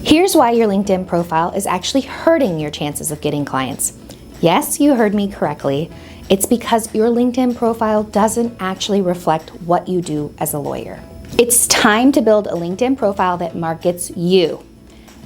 Here's why your LinkedIn profile is actually hurting your chances of getting clients. Yes, you heard me correctly. It's because your LinkedIn profile doesn't actually reflect what you do as a lawyer. It's time to build a LinkedIn profile that markets you.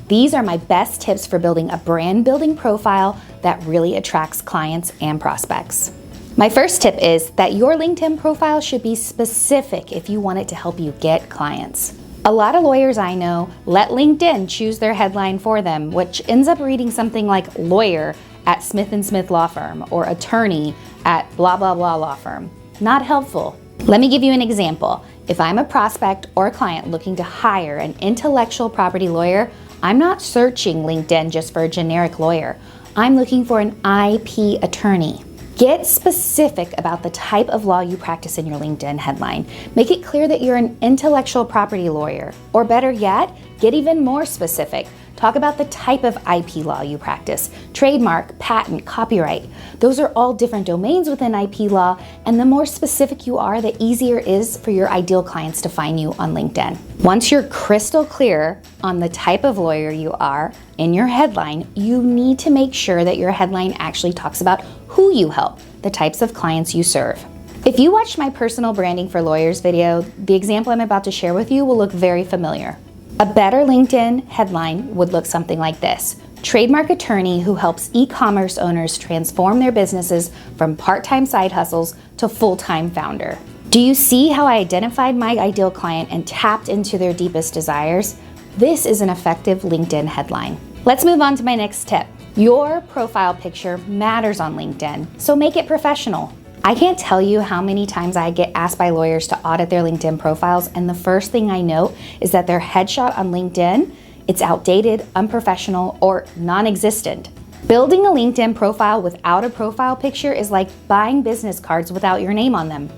These are my best tips for building a brand building profile that really attracts clients and prospects. My first tip is that your LinkedIn profile should be specific if you want it to help you get clients. A lot of lawyers I know let LinkedIn choose their headline for them, which ends up reading something like lawyer at Smith & Smith Law Firm or attorney at blah, blah, blah law firm. Not helpful. Let me give you an example. If I'm a prospect or a client looking to hire an intellectual property lawyer, I'm not searching LinkedIn just for a generic lawyer. I'm looking for an IP attorney. Get specific about the type of law you practice in your LinkedIn headline. Make it clear that you're an intellectual property lawyer. Or better yet, get even more specific. Talk about the type of IP law you practice. Trademark, patent, copyright. Those are all different domains within IP law, and the more specific you are, the easier it is for your ideal clients to find you on LinkedIn. Once you're crystal clear on the type of lawyer you are in your headline, you need to make sure that your headline actually talks about who you help, the types of clients you serve. If you watched my personal branding for lawyers video, the example I'm about to share with you will look very familiar. A better LinkedIn headline would look something like this: trademark attorney who helps e-commerce owners transform their businesses from part-time side hustles to full-time founder. Do you see how I identified my ideal client and tapped into their deepest desires? This is an effective LinkedIn headline. Let's move on to my next tip. Your profile picture matters on LinkedIn, so make it professional. I can't tell you how many times I get asked by lawyers to audit their LinkedIn profiles, and the first thing I note is that their headshot on LinkedIn, it's outdated, unprofessional, or non-existent. Building a LinkedIn profile without a profile picture is like buying business cards without your name on them.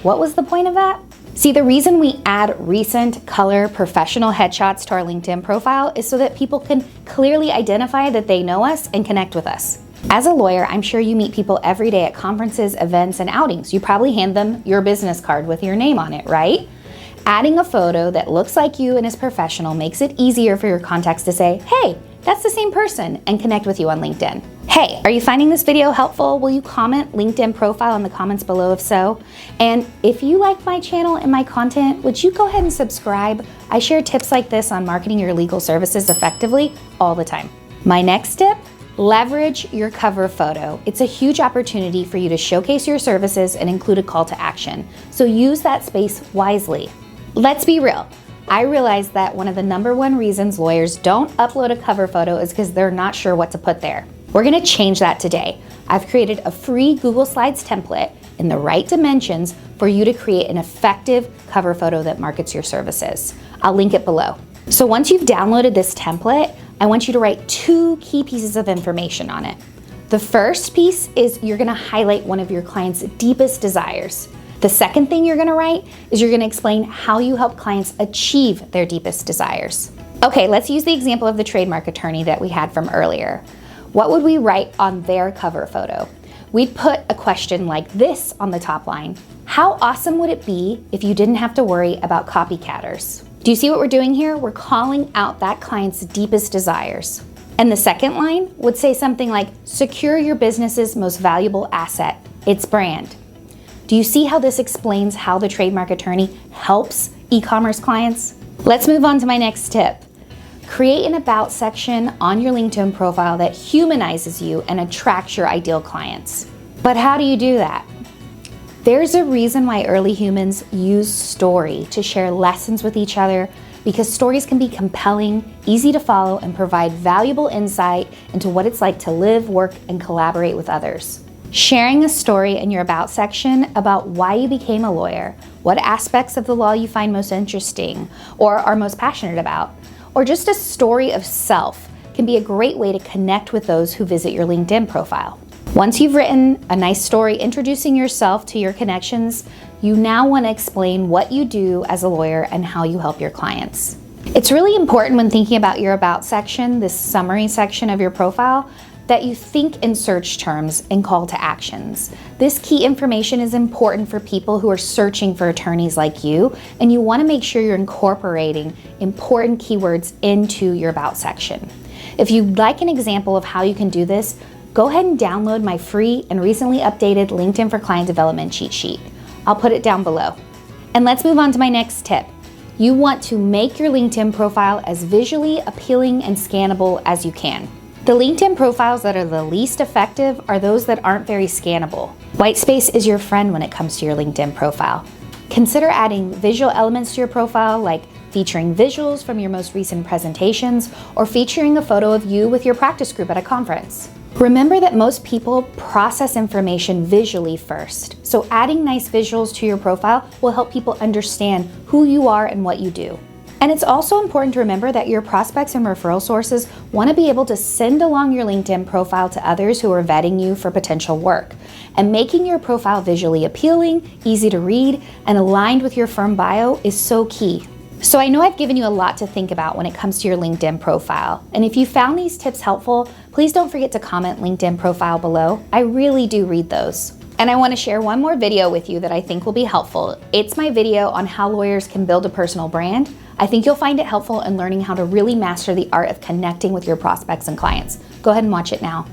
What was the point of that? See, the reason we add recent, color, professional headshots to our LinkedIn profile is so that people can clearly identify that they know us and connect with us. As a lawyer, I'm sure you meet people every day at conferences, events, and outings. You probably hand them your business card with your name on it, right? Adding a photo that looks like you and is professional makes it easier for your contacts to say, hey, that's the same person, and connect with you on LinkedIn. Hey, are you finding this video helpful? Will you comment LinkedIn profile in the comments below if so? And if you like my channel and my content, would you go ahead and subscribe? I share tips like this on marketing your legal services effectively all the time. My next tip: leverage your cover photo. It's a huge opportunity for you to showcase your services and include a call to action. So use that space wisely. Let's be real. I realize that one of the #1 reasons lawyers don't upload a cover photo is because they're not sure what to put there. We're gonna change that today. I've created a free Google Slides template in the right dimensions for you to create an effective cover photo that markets your services. I'll link it below. So once you've downloaded this template, I want you to write 2 key pieces of information on it. The first piece is you're gonna highlight one of your client's deepest desires. The second thing you're gonna write is you're gonna explain how you help clients achieve their deepest desires. Okay, let's use the example of the trademark attorney that we had from earlier. What would we write on their cover photo? We'd put a question like this on the top line: how awesome would it be if you didn't have to worry about copycatters? Do you see what we're doing here? We're calling out that client's deepest desires. And the second line would say something like, secure your business's most valuable asset, its brand. Do you see how this explains how the trademark attorney helps e-commerce clients? Let's move on to my next tip. Create an about section on your LinkedIn profile that humanizes you and attracts your ideal clients. But how do you do that? There's a reason why early humans used story to share lessons with each other, because stories can be compelling, easy to follow, and provide valuable insight into what it's like to live, work, and collaborate with others. Sharing a story in your about section about why you became a lawyer, what aspects of the law you find most interesting or are most passionate about, or just a story of self can be a great way to connect with those who visit your LinkedIn profile. Once you've written a nice story introducing yourself to your connections, you now want to explain what you do as a lawyer and how you help your clients. It's really important when thinking about your about section, this summary section of your profile, that you think in search terms and call to actions. This key information is important for people who are searching for attorneys like you, and you want to make sure you're incorporating important keywords into your About section. If you'd like an example of how you can do this, go ahead and download my free and recently updated LinkedIn for Client Development cheat sheet. I'll put it down below. And let's move on to my next tip. You want to make your LinkedIn profile as visually appealing and scannable as you can. The LinkedIn profiles that are the least effective are those that aren't very scannable. Whitespace is your friend when it comes to your LinkedIn profile. Consider adding visual elements to your profile, like featuring visuals from your most recent presentations or featuring a photo of you with your practice group at a conference. Remember that most people process information visually first, so adding nice visuals to your profile will help people understand who you are and what you do. And it's also important to remember that your prospects and referral sources want to be able to send along your LinkedIn profile to others who are vetting you for potential work. And making your profile visually appealing, easy to read, and aligned with your firm bio is so key. So I know I've given you a lot to think about when it comes to your LinkedIn profile. And if you found these tips helpful, please don't forget to comment LinkedIn profile below. I really do read those. And I want to share one more video with you that I think will be helpful. It's my video on how lawyers can build a personal brand. I think you'll find it helpful in learning how to really master the art of connecting with your prospects and clients. Go ahead and watch it now.